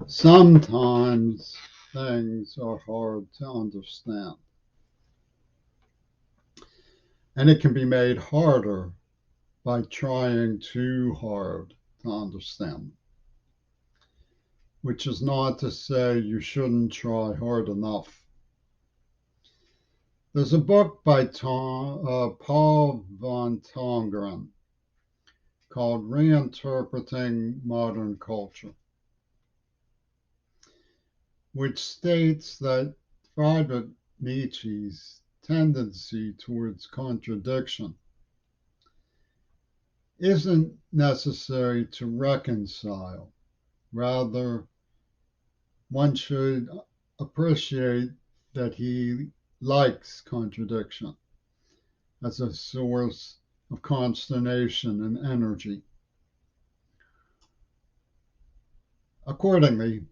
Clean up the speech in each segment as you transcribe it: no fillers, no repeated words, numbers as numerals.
Sometimes things are hard to understand, and it can be made harder by trying too hard to understand, which is not to say you shouldn't try hard enough. There's a book by Paul von Tongeren called Reinterpreting Modern Culture, which states that Friedrich Nietzsche's tendency towards contradiction isn't necessary to reconcile. Rather, one should appreciate that he likes contradiction as a source of consternation and energy. Accordingly,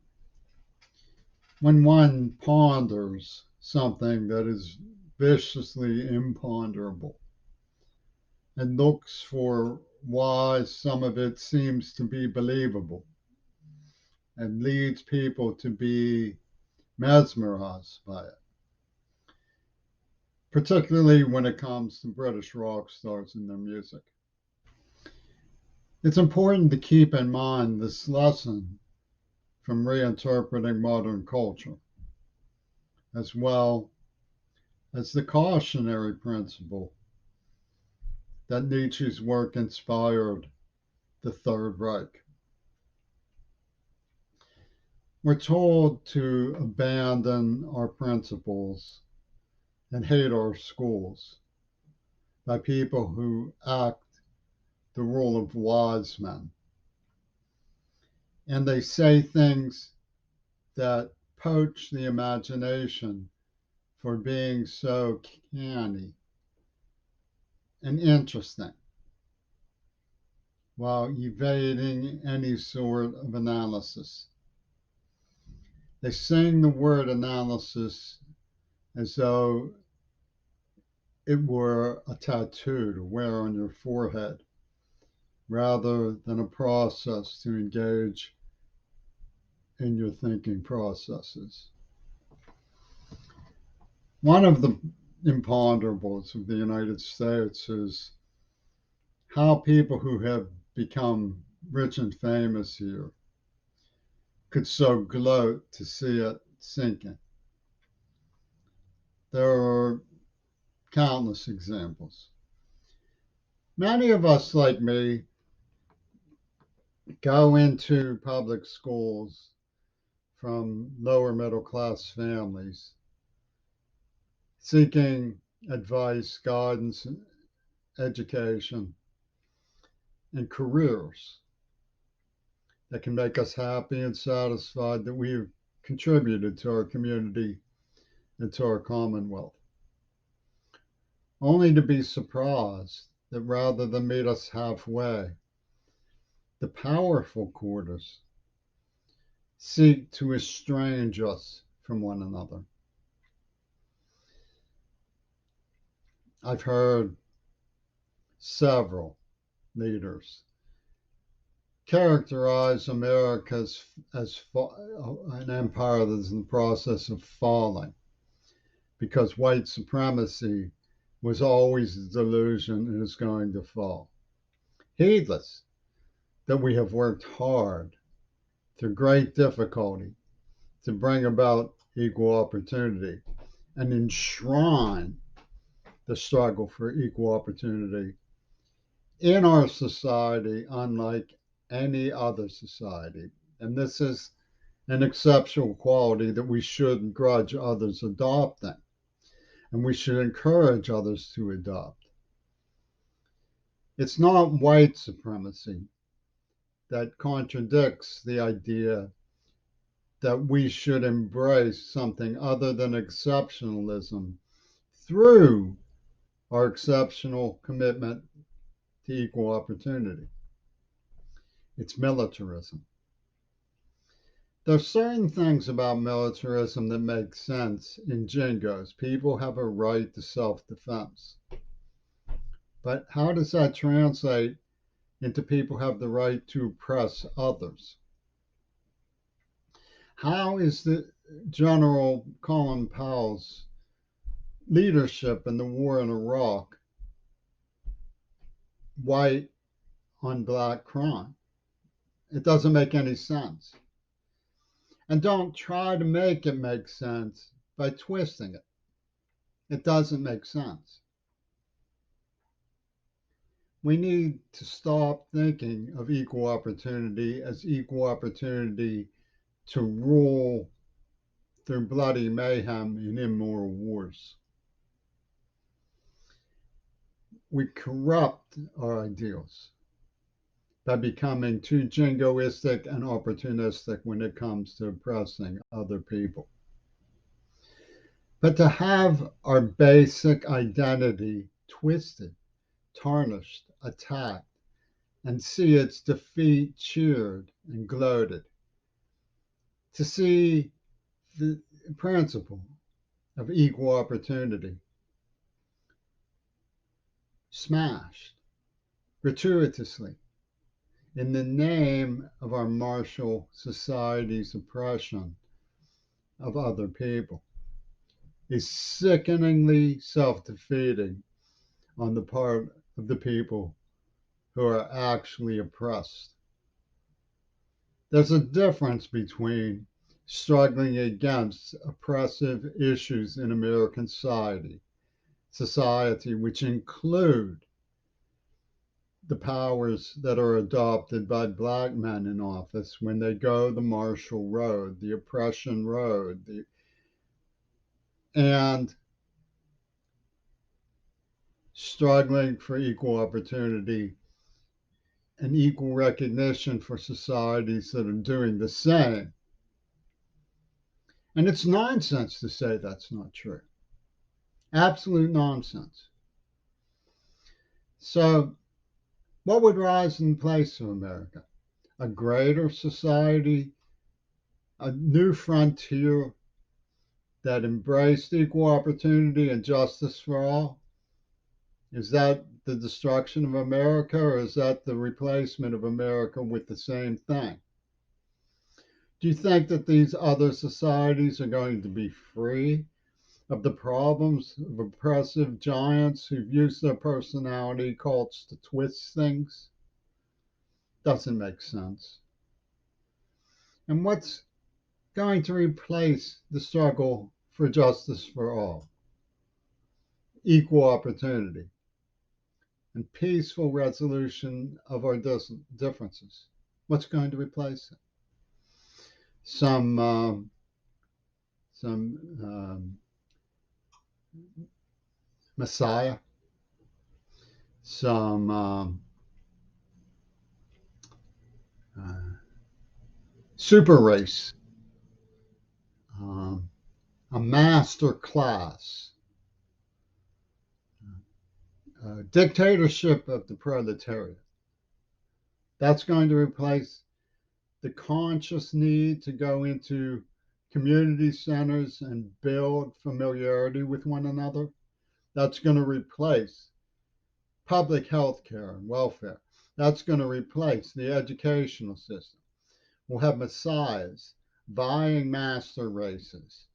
when one ponders something that is viciously imponderable and looks for why some of it seems to be believable and leads people to be mesmerized by it, particularly when it comes to British rock stars and their music. It's important to keep in mind this lesson from reinterpreting modern culture, as well as the cautionary principle that Nietzsche's work inspired the Third Reich. We're told to abandon our principles and hate our schools by people who act the role of wise men. And they say things that poach the imagination for being so canny and interesting while evading any sort of analysis. They sing the word analysis as though it were a tattoo to wear on your forehead rather than a process to engage in your thinking processes. One of the imponderables of the United States is how people who have become rich and famous here could so gloat to see it sinking. There are countless examples. Many of us, like me, go into public schools from lower middle class families seeking advice, guidance, education, and careers that can make us happy and satisfied that we've contributed to our community and to our commonwealth, only to be surprised that rather than meet us halfway, the powerful quarters seek to estrange us from one another. I've heard several leaders characterize America as an empire that's in the process of falling because white supremacy was always a delusion and is going to fall. Heedless that we have worked hard through great difficulty to bring about equal opportunity and enshrine the struggle for equal opportunity in our society, unlike any other society. And this is an exceptional quality that we shouldn't grudge others adopting, and we should encourage others to adopt. It's not white supremacy that contradicts the idea that we should embrace something other than exceptionalism through our exceptional commitment to equal opportunity. It's militarism. There's certain things about militarism that make sense in jingos. People have a right to self-defense. But how does that translate into people have the right to oppress others? How is the General Colin Powell's leadership in the war in Iraq white on black crime? It doesn't make any sense. And don't try to make it make sense by twisting it. It doesn't make sense. We need to stop thinking of equal opportunity as equal opportunity to rule through bloody mayhem and immoral wars. We corrupt our ideals by becoming too jingoistic and opportunistic when it comes to oppressing other people. But to have our basic identity twisted, tarnished, attacked, and see its defeat cheered and gloated, to see the principle of equal opportunity smashed gratuitously in the name of our martial society's oppression of other people is sickeningly self-defeating on the part of the people who are actually oppressed. There's a difference between struggling against oppressive issues in American society, which include the powers that are adopted by black men in office when they go the martial road, the oppression road, and struggling for equal opportunity and equal recognition for societies that are doing the same. And it's nonsense to say that's not true. Absolute nonsense. So, what would rise in place of America? A greater society, a new frontier that embraced equal opportunity and justice for all? Is that the destruction of America, or is that the replacement of America with the same thing? Do you think that these other societies are going to be free of the problems of oppressive giants who've used their personality cults to twist things? Doesn't make sense. And what's going to replace the struggle for justice for all? Equal opportunity and peaceful resolution of our differences. What's going to replace it? Some messiah, some super race, a master class, dictatorship of the proletariat. That's going to replace the conscious need to go into community centers and build familiarity with one another. That's going to replace public health care and welfare. That's going to replace the educational system. We'll have messiahs, vying master races.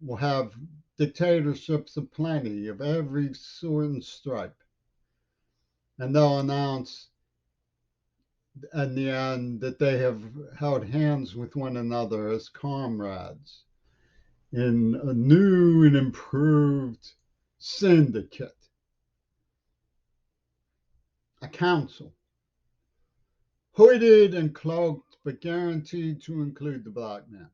We'll have dictatorships of plenty of every sort and stripe. And they'll announce in the end that they have held hands with one another as comrades in a new and improved syndicate, a council, hooded and cloaked, but guaranteed to include the black man.